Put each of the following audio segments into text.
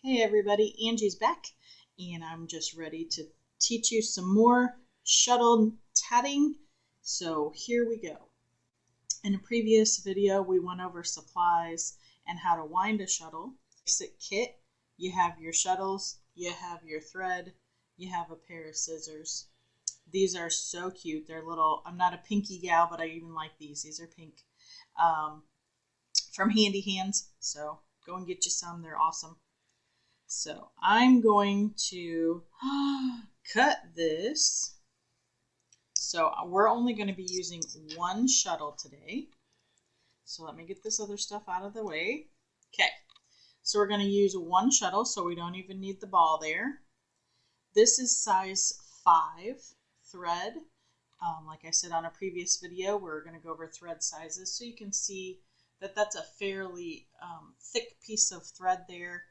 Hey everybody, Angie's back, and I'm just ready to teach you some more shuttle tatting. So here we go. In a previous video, we went over supplies and how to wind a shuttle. Basic kit, you have your shuttles, you have your thread, you have a pair of scissors. These are so cute. They're little, I'm not a pinky gal, but I even like these. These are pink. From Handy Hands, so go and get you some. They're awesome. So I'm going to cut this. So we're only going to be using one shuttle today. So let me get this other stuff out of the way. Okay, so we're going to use one shuttle, so we don't even need the ball there. This is size 5 thread. Like I said on a previous video, we're going to go over thread sizes, so you can see that that's a fairly thick piece of thread there.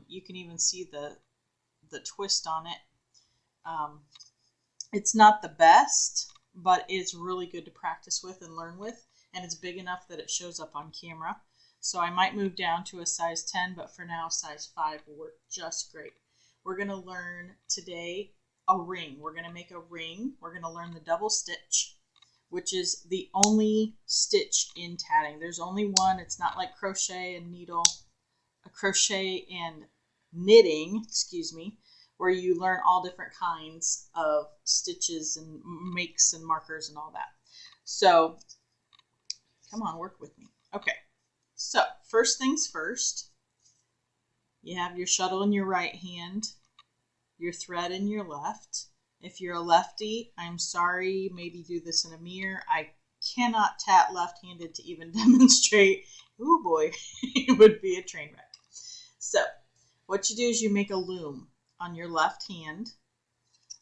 You can even see the twist on it. It's not the best, but it's really good to practice with and learn with, and it's big enough that it shows up on camera. So I might move down to a size 10, but for now size 5 will work just great. We're going to learn today a ring. We're going to make a ring. We're going to learn the double stitch, which is the only stitch in tatting. There's only one. It's not like crochet and needle. Crochet and knitting, where you learn all different kinds of stitches and makes and markers and all that. So come on, work with me. Okay, so first things first, you have your shuttle in your right hand, your thread in your left. If you're a lefty, I'm sorry, maybe do this in a mirror. I cannot tat left-handed to even demonstrate. Oh boy, it would be a train wreck. So what you do is you make a loom on your left hand.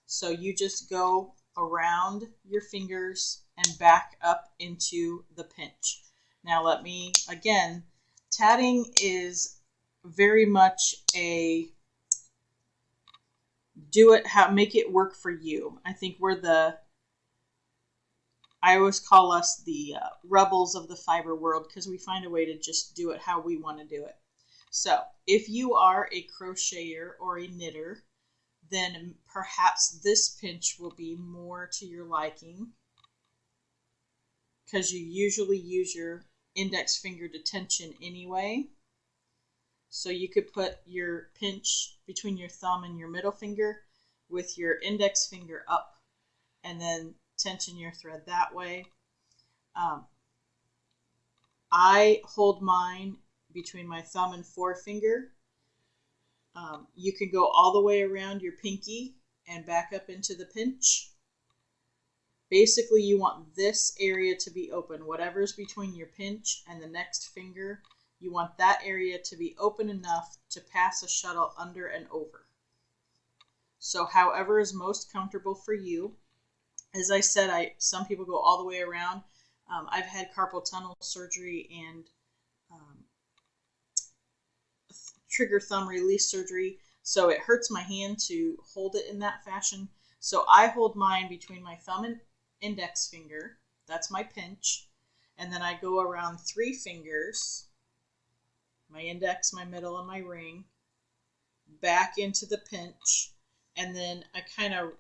So you just go around your fingers and back up into the pinch. Now let me, again, tatting is very much a do it, make it work for you. I think I always call us the rebels of the fiber world, because we find a way to just do it how we want to do it. So if you are a crocheter or a knitter, then perhaps this pinch will be more to your liking, because you usually use your index finger to tension anyway. So you could put your pinch between your thumb and your middle finger with your index finger up and then tension your thread that way. I hold mine between my thumb and forefinger. You can go all the way around your pinky and back up into the pinch. Basically, you want this area to be open. Whatever's between your pinch and the next finger, you want that area to be open enough to pass a shuttle under and over. So however is most comfortable for you. As I said, some people go all the way around. I've had carpal tunnel surgery and trigger thumb release surgery, so it hurts my hand to hold it in that fashion. So I hold mine between my thumb and index finger. That's my pinch. And then I go around 3 fingers, my index, my middle, and my ring, back into the pinch. And then I kind of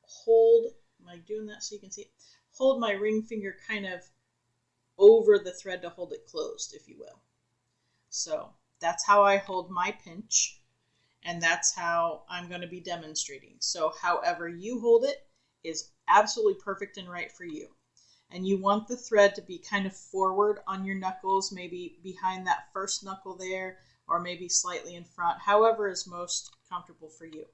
hold, am I doing that so you can see it? Hold my ring finger kind of over the thread to hold it closed, if you will. So that's how I hold my pinch, and that's how I'm going to be demonstrating. So however you hold it is absolutely perfect and right for you. And you want the thread to be kind of forward on your knuckles, maybe behind that first knuckle there, or maybe slightly in front, however is most comfortable for you.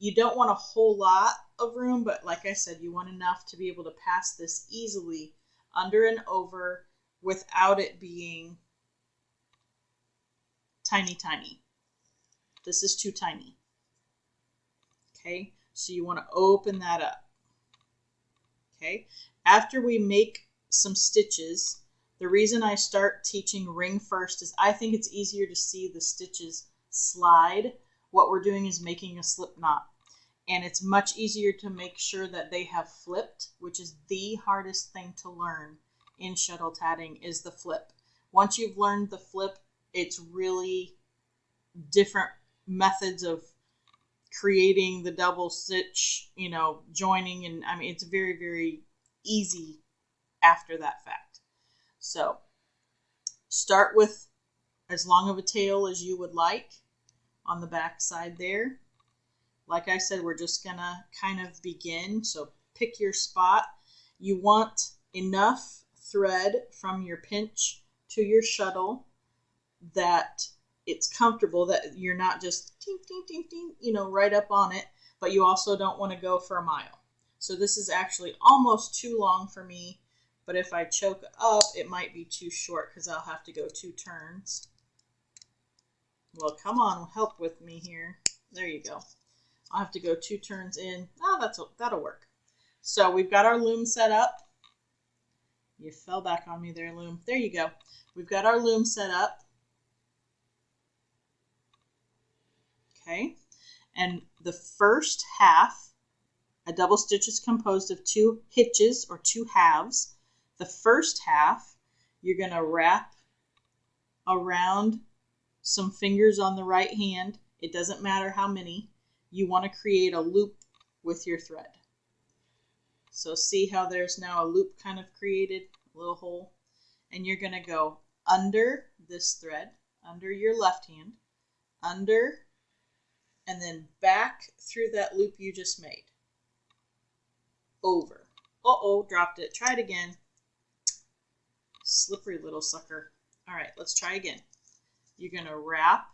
You don't want a whole lot of room, but like I said, you want enough to be able to pass this easily under and over without it being tiny. This is too tiny. Okay, so you want to open that up. Okay, after we make some stitches, the reason I start teaching ring first is I think it's easier to see the stitches slide. What we're doing is making a slip knot, and it's much easier to make sure that they have flipped, which is the hardest thing to learn in shuttle tatting, is the flip. Once you've learned the flip, it's really different methods of creating the double stitch, you know, joining, and I mean, it's very, very easy after that fact. So start with as long of a tail as you would like on the back side there. Like I said, we're just gonna kind of begin. So pick your spot. You want enough thread from your pinch to your shuttle that it's comfortable, that you're not just ting, ting, ting, ting, you know, right up on it, but you also don't want to go for a mile. So this is actually almost too long for me, but if I choke up, it might be too short because I'll have to go 2 turns. Well, come on, help with me here. There you go. I'll have to go 2 turns in. Oh, that'll work. So we've got our loom set up. You fell back on me there, loom. There you go. We've got our loom set up. Okay, and the first half, a double stitch is composed of 2 hitches or 2 halves. The first half, you're going to wrap around some fingers on the right hand. It doesn't matter how many. You want to create a loop with your thread. So see how there's now a loop kind of created, a little hole, and you're going to go under this thread, under your left hand, under, and then back through that loop you just made. Over. Uh-oh, dropped it. Try it again. Slippery little sucker. All right, let's try again. You're going to wrap.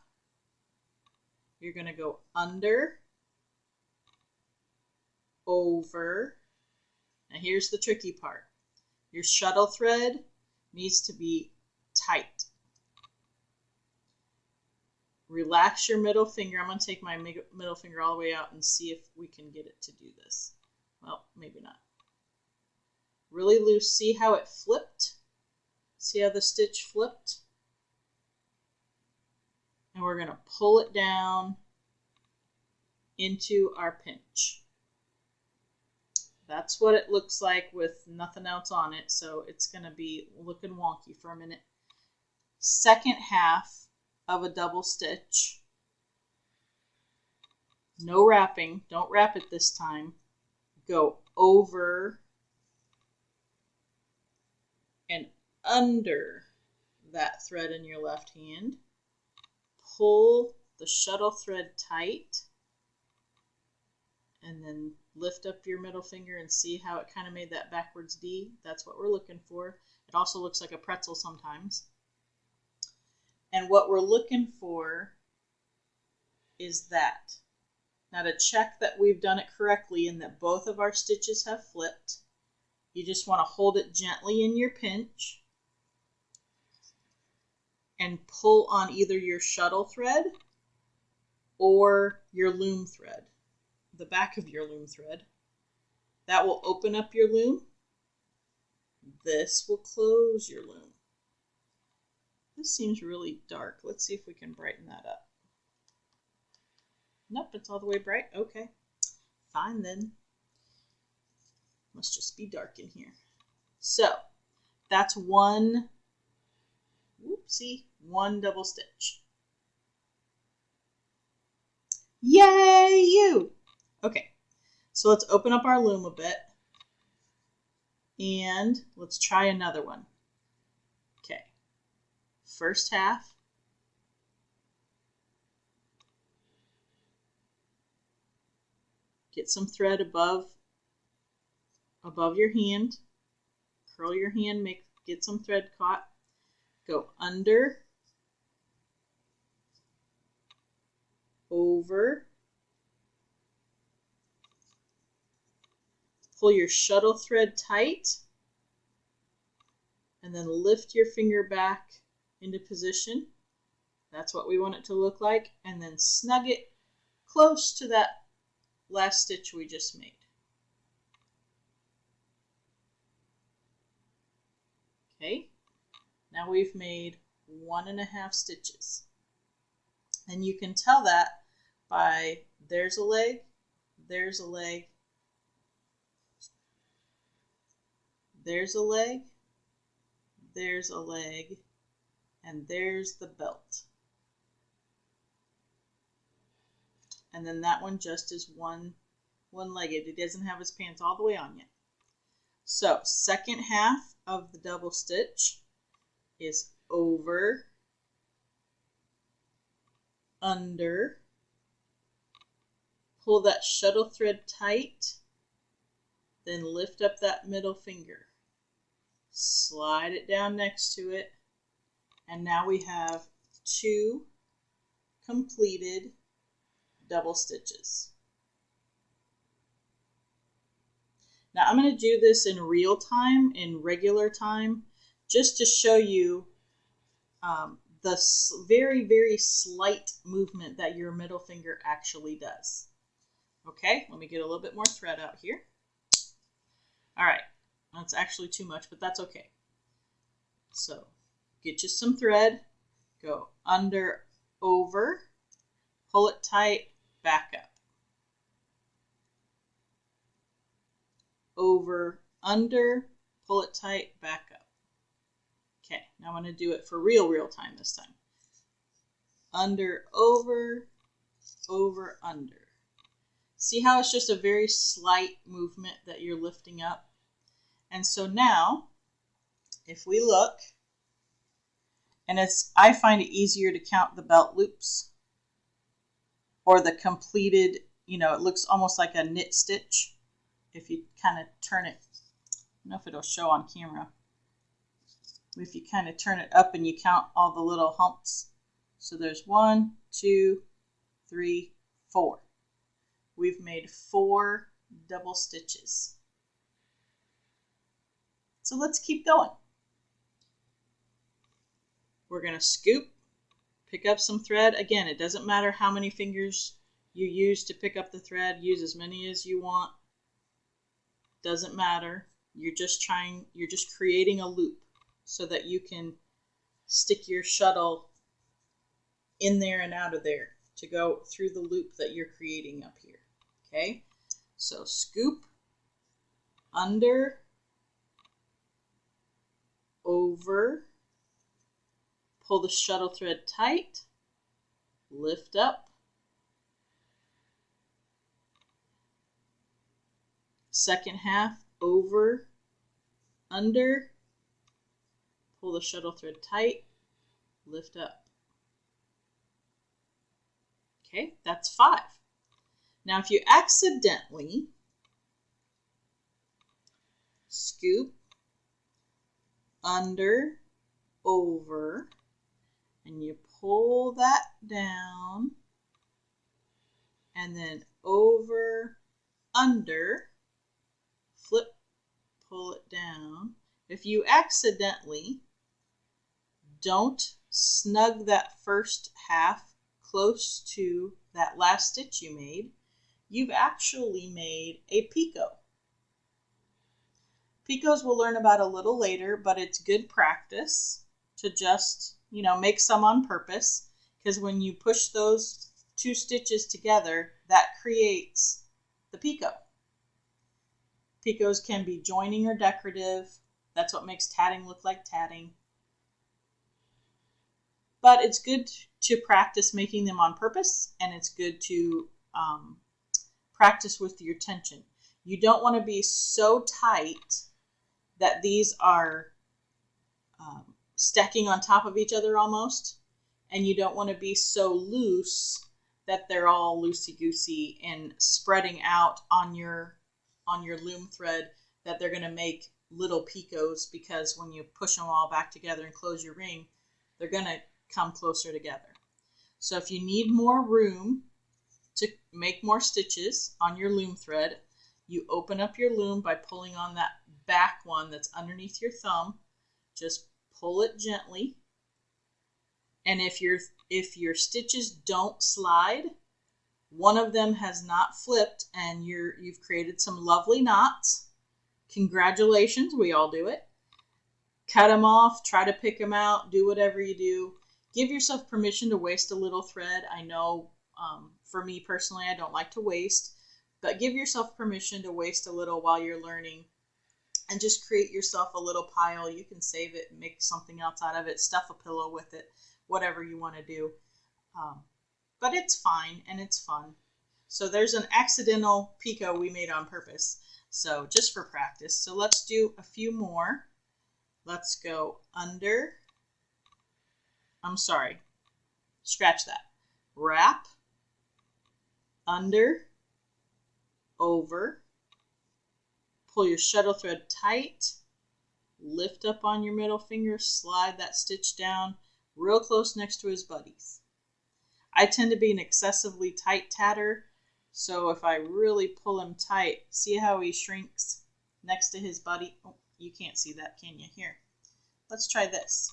You're going to go under, over. Now here's the tricky part. Your shuttle thread needs to be tight. Relax your middle finger. I'm going to take my middle finger all the way out and see if we can get it to do this. Well, maybe not. Really loose. See how it flipped? See how the stitch flipped? And we're going to pull it down into our pinch. That's what it looks like with nothing else on it, so it's going to be looking wonky for a minute. Second half of a double stitch. No wrapping. Don't wrap it this time. Go over and under that thread in your left hand. Pull the shuttle thread tight, and then lift up your middle finger and see how it kind of made that backwards D. That's what we're looking for. It also looks like a pretzel sometimes. And what we're looking for is that. Now to check that we've done it correctly and that both of our stitches have flipped, you just want to hold it gently in your pinch and pull on either your shuttle thread or your loom thread, the back of your loom thread. That will open up your loom. This will close your loom. This seems really dark. Let's see if we can brighten that up. Nope, it's all the way bright. Okay, fine then. Must just be dark in here. So that's one, whoopsie, one double stitch. Yay, you! Okay, so let's open up our loom a bit and let's try another one. Okay, first half. Get some thread above your hand. Curl your hand, get some thread caught. Go under, over, pull your shuttle thread tight, and then lift your finger back into position. That's what we want it to look like. And then snug it close to that last stitch we just made. Okay, now we've made 1.5 stitches. And you can tell that by there's a leg, there's a leg, there's a leg, there's a leg, and there's the belt. and then that one just is one-legged. It doesn't have his pants all the way on yet. So second half of the double stitch is over, under, pull that shuttle thread tight, then lift up that middle finger, slide it down next to it, and now we have 2 completed double stitches. Now I'm going to do this in real time, in regular time, just to show you the very, very slight movement that your middle finger actually does. Okay, let me get a little bit more thread out here. All right, that's actually too much, but that's okay. So get you some thread, go under, over, pull it tight, back up. Over, under, pull it tight, back up. Okay, now I'm going to do it for real time this time. Under, over, over, under. See how it's just a very slight movement that you're lifting up? And so now, if we look, and I find it easier to count the belt loops or the completed, it looks almost like a knit stitch. If you kind of turn it, I don't know if it'll show on camera. If you kind of turn it up and you count all the little humps. So there's 1, 2, 3, 4. We've made 4 double stitches. So let's keep going. We're going to scoop, pick up some thread. Again, it doesn't matter how many fingers you use to pick up the thread. Use as many as you want. Doesn't matter. You're just creating a loop so that you can stick your shuttle in there and out of there to go through the loop that you're creating up here. Okay, so scoop, under, over, pull the shuttle thread tight, lift up, second half, over, under, pull the shuttle thread tight, lift up. Okay, that's 5. Now if you accidentally scoop, under, over, and you pull that down, and then over, under, flip, pull it down. If you accidentally don't snug that first half close to that last stitch you made, you've actually made a picot. Picots we'll learn about a little later, but it's good practice to just, make some on purpose, because when you push those 2 stitches together, that creates the picot. Picots can be joining or decorative. That's what makes tatting look like tatting. But it's good to practice making them on purpose, and it's good to practice with your tension. You don't want to be so tight that these are stacking on top of each other almost, and you don't want to be so loose that they're all loosey-goosey and spreading out on your loom thread that they're going to make little picots, because when you push them all back together and close your ring, they're going to come closer together. So if you need more room to make more stitches on your loom thread, you open up your loom by pulling on that back one that's underneath your thumb. Just pull it gently. And if your stitches don't slide, one of them has not flipped and you've created some lovely knots. Congratulations, we all do it. Cut them off, try to pick them out, do whatever you do. Give yourself permission to waste a little thread. I know for me personally, I don't like to waste, but give yourself permission to waste a little while you're learning, and just create yourself a little pile. You can save it, make something else out of it, stuff a pillow with it, whatever you want to do. But it's fine and it's fun. So there's an accidental picot we made on purpose. So just for practice. So let's do a few more. Let's go under. I'm sorry. Scratch that. Wrap, under, over, pull your shuttle thread tight, lift up on your middle finger, slide that stitch down real close next to his buddies. I tend to be an excessively tight tatter, so if I really pull him tight, see how he shrinks next to his buddy? Oh, you can't see that, can you? Here, let's try this.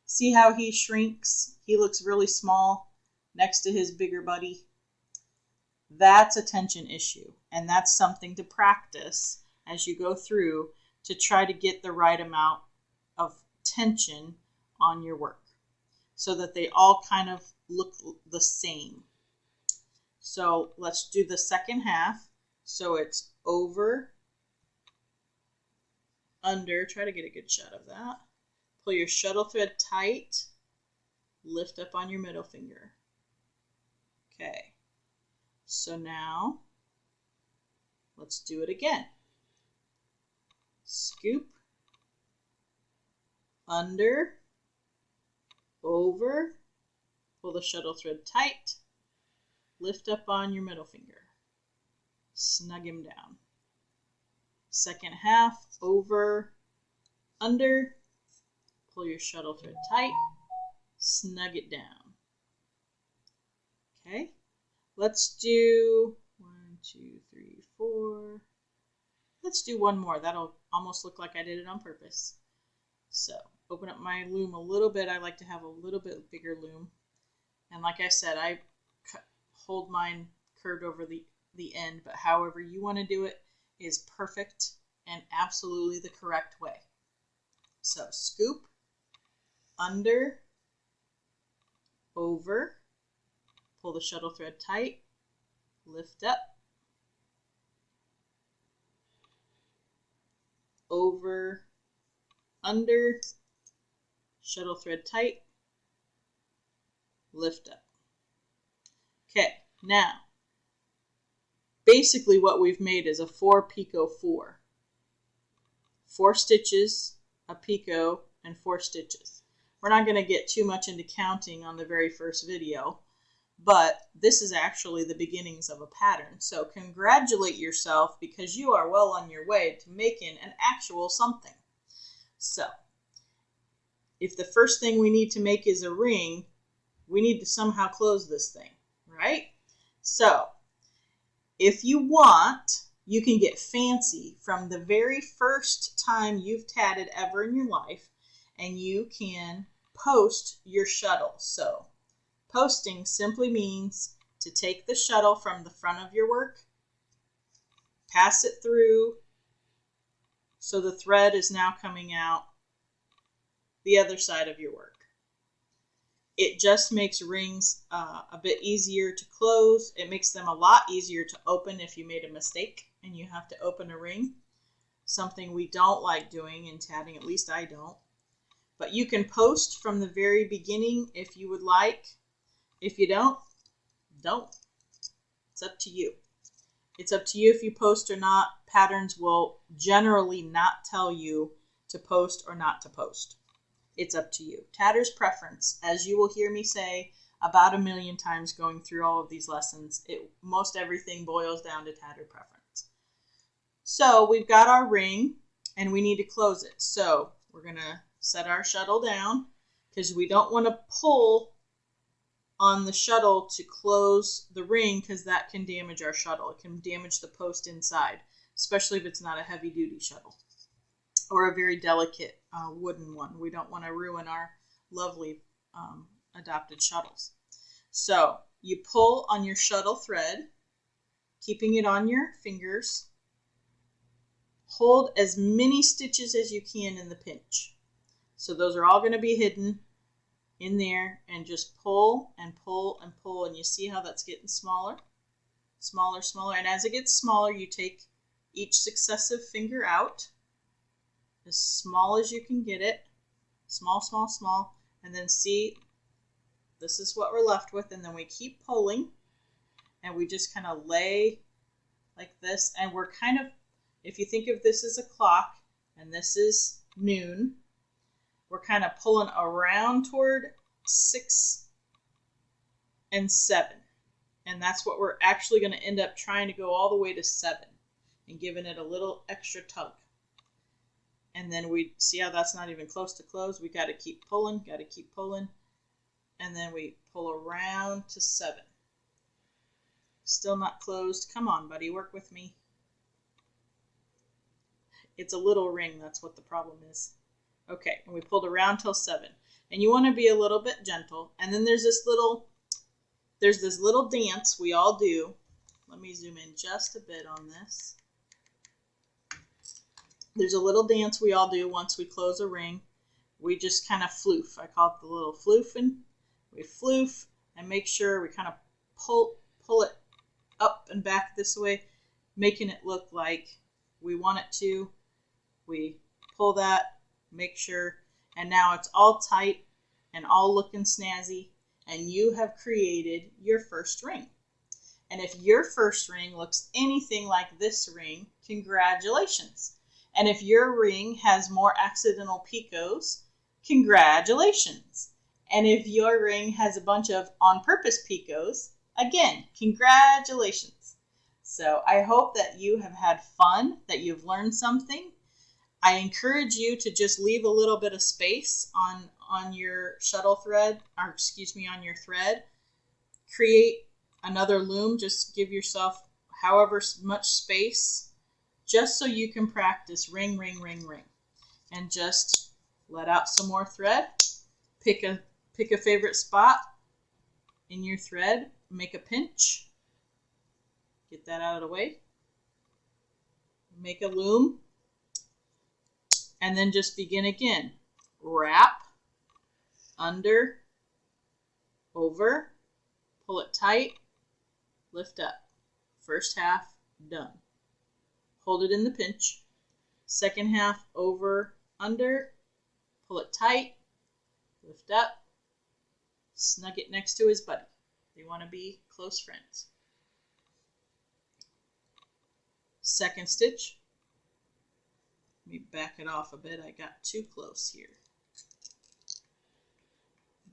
See how he shrinks? He looks really small next to his bigger buddy. That's a tension issue, and that's something to practice as you go through to try to get the right amount of tension on your work so that they all kind of look the same. So let's do the second half. So it's over, under, try to get a good shot of that. Pull your shuttle thread tight, lift up on your middle finger. Okay, so now let's do it again. Scoop, under, over, pull the shuttle thread tight, lift up on your middle finger, snug him down. Second half, over, under, pull your shuttle thread tight, snug it down. Okay, let's do 1, 2, 3, 4. Let's do one more. That'll almost look like I did it on purpose. So open up my loom a little bit. I like to have a little bit bigger loom. And like I said, I hold mine curved over the end, but however you want to do it is perfect and absolutely the correct way. So scoop, under, over, pull the shuttle thread tight, lift up, over, under, shuttle thread tight, lift up. Okay, now basically what we've made is a 4 picot 4. 4 stitches, a picot, and 4 stitches. We're not going to get too much into counting on the very first video, but this is actually the beginnings of a pattern. So congratulate yourself because you are well on your way to making an actual something. So if the first thing we need to make is a ring, we need to somehow close this thing, right? So if you want, you can get fancy from the very first time you've tatted ever in your life, and you can post your shuttle. So posting simply means to take the shuttle from the front of your work, pass it through, so the thread is now coming out the other side of your work. It just makes rings a bit easier to close. It makes them a lot easier to open if you made a mistake and you have to open a ring. Something we don't like doing in tatting, at least I don't. But you can post from the very beginning if you would like. If you don't. It's up to you. It's up to you if you post or not. Patterns will generally not tell you to post or not to post. It's up to you. Tatter's preference, as you will hear me say about 1,000,000 times going through all of these lessons, most everything boils down to tatter preference. So we've got our ring and we need to close it. So we're going to set our shuttle down because we don't want to pull on the shuttle to close the ring because that can damage our shuttle. It can damage the post inside, especially if it's not a heavy duty shuttle or a very delicate wooden one. We don't want to ruin our lovely adopted shuttles. So you pull on your shuttle thread, keeping it on your fingers. Hold as many stitches as you can in the pinch. So those are all going to be hidden in there, and just pull and pull and pull, and you see how that's getting smaller, smaller, smaller. And as it gets smaller, you take each successive finger out as small as you can get it, small, small, small, and then see, this is what we're left with, and then we keep pulling and we just kind of lay like this, and we're kind of, if you think of this as a clock and this is noon, we're kind of pulling around toward 6 and 7. And that's what we're actually going to end up trying to go all the way to 7 and giving it a little extra tug. And then we see how that's not even close to close. We got to keep pulling, and then we pull around to 7. Still not closed. Come on, buddy, work with me. It's a little ring, that's what the problem is. Okay, and we pulled around till 7. And you want to be a little bit gentle. And then there's this little dance we all do. Let me zoom in just a bit on this. There's a little dance we all do once we close a ring. We just kind of floof. I call it the little floofing. We floof and make sure we kind of pull it up and back this way, making it look like we want it to. We pull that, make sure, and now it's all tight and all looking snazzy, and you have created your first ring. And if your first ring looks anything like this ring, congratulations. And if your ring has more accidental picos, congratulations. And if your ring has a bunch of on-purpose picos, again, congratulations. So I hope that you have had fun, that you've learned something. I encourage you to just leave a little bit of space on your shuttle thread, or excuse me, on your thread. Create another loom. Just give yourself however much space, just so you can practice ring, ring, ring, ring. And just let out some more thread. Pick a favorite spot in your thread. Make a pinch. Get that out of the way. Make a loom. And then just begin again. Wrap, under, over, pull it tight, lift up. First half done. Hold it in the pinch. Second half over, under, pull it tight, lift up, snug it next to his buddy. They want to be close friends. Second stitch. Let me back it off a bit. I got too close here.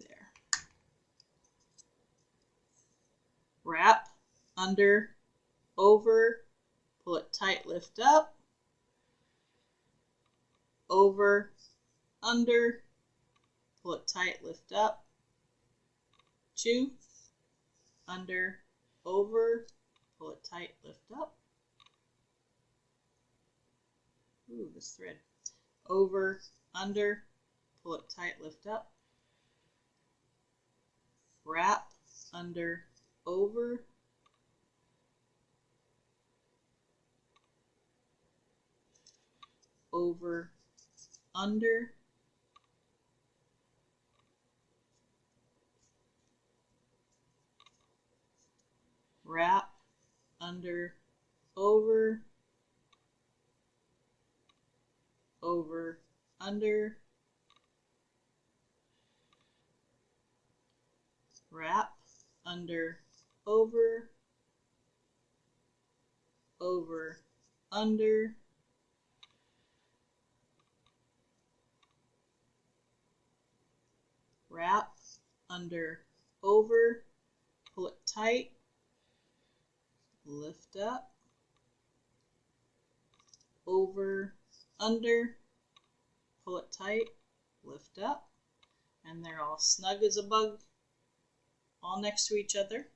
There. Wrap, under, over, pull it tight, lift up, over, under, pull it tight, lift up, 2, under, over, pull it tight, lift up. Ooh, this thread. Over, under, pull it tight, lift up. Wrap, under, over. Over, under. Wrap, under, over. Over, under, wrap, under, over, under, wrap, under, over, pull it tight, lift up, over, under, pull it tight, lift up, and they're all snug as a bug, all next to each other.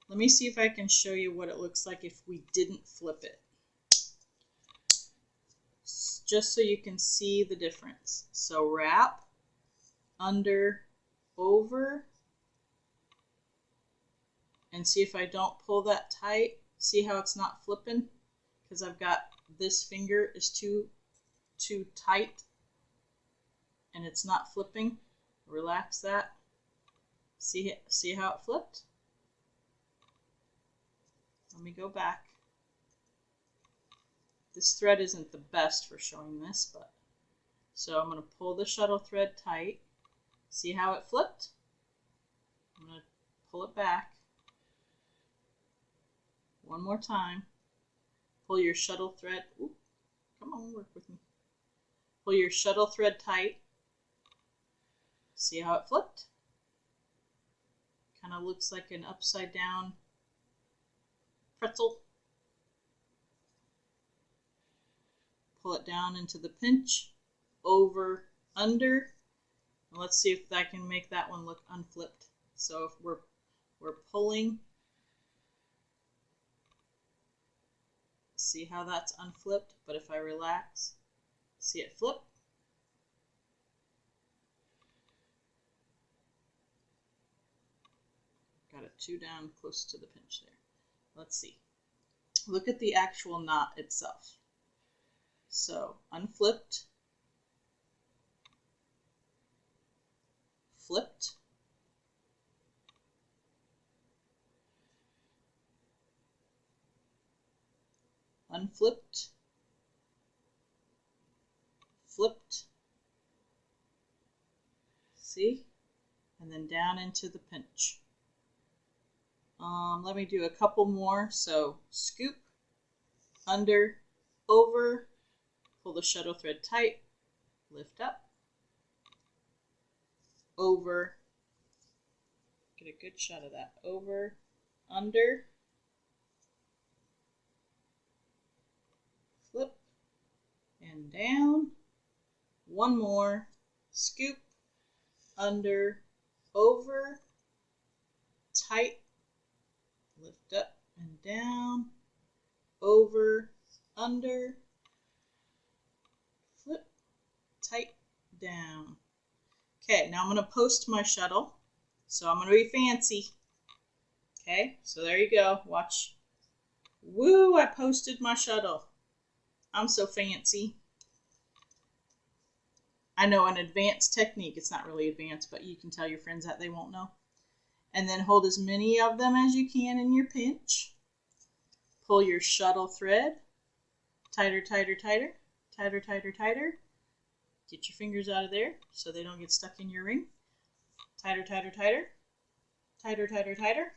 Let me see if I can show you what it looks like if we didn't flip it, just so you can see the difference. So wrap, under, over, and see if I don't pull that tight, see how it's not flipping? Because I've got this finger is too tight and it's not flipping. Relax that. See how it flipped? Let me go back. This thread isn't the best for showing this, but so I'm going to pull the shuttle thread tight. See how it flipped? I'm going to pull it back. one more time. Pull your shuttle thread. Ooh, come on, work with me. Pull your shuttle thread tight. See how it flipped? Kind of looks like an upside down pretzel. Pull it down into the pinch, over, under. And let's see if I can make that one look unflipped. So if we're pulling, see how that's unflipped, but if I relax, see it flip? Got it two down close to the pinch there. Let's see. Look at the actual knot itself. So unflipped, flipped, unflipped, flipped, see? And then down into the pinch. Let me do a couple more. So scoop, under, over, pull the shuttle thread tight, lift up, over, get a good shot of that, over, under, flip, and down, one more, scoop, under, over, tight, lift up and down, over, under, flip, tight, down. Okay, now I'm going to post my shuttle. So I'm going to be fancy. Okay, so there you go. Watch. Woo, I posted my shuttle. I'm so fancy. I know an advanced technique. It's not really advanced, but you can tell your friends that they won't know. And then hold as many of them as you can in your pinch. Pull your shuttle thread. Tighter, tighter, tighter. Tighter, tighter, tighter. Get your fingers out of there so they don't get stuck in your ring. Tighter, tighter, tighter. Tighter, tighter, tighter.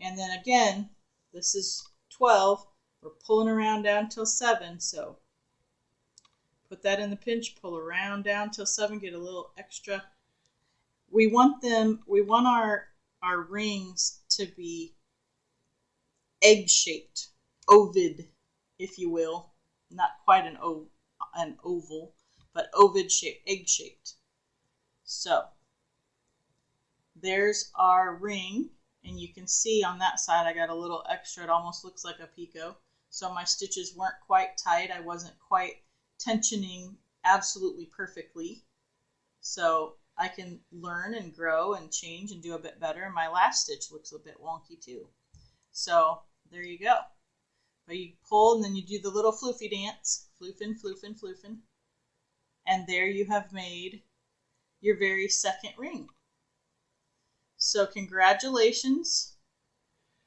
And then again, this is 12. We're pulling around down till 7. So put that in the pinch, pull around down till 7, get a little extra. We want our rings to be egg-shaped, ovid, if you will. Not quite an oval, but ovid-shaped, egg-shaped. So there's our ring, and you can see on that side I got a little extra. It almost looks like a picot. So my stitches weren't quite tight. I wasn't quite tensioning absolutely perfectly. So I can learn and grow and change and do a bit better. And my last stitch looks a bit wonky too. So there you go. But you pull and then you do the little floofy dance. Floofing, floofing, floofing. And there you have made your very second ring. So congratulations.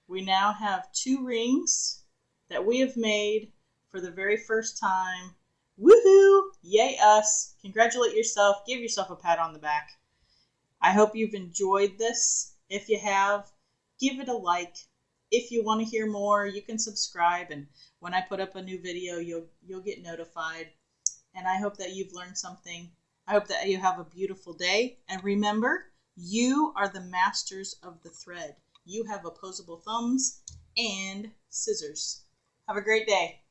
We now have 2 rings that we have made for the very first time. Woohoo! Yay us! Congratulate yourself. Give yourself a pat on the back. I hope you've enjoyed this. If you have, give it a like. If you want to hear more, you can subscribe, and when I put up a new video, you'll get notified. And I hope that you've learned something. I hope that you have a beautiful day. And remember, you are the masters of the thread. You have opposable thumbs and scissors. Have a great day.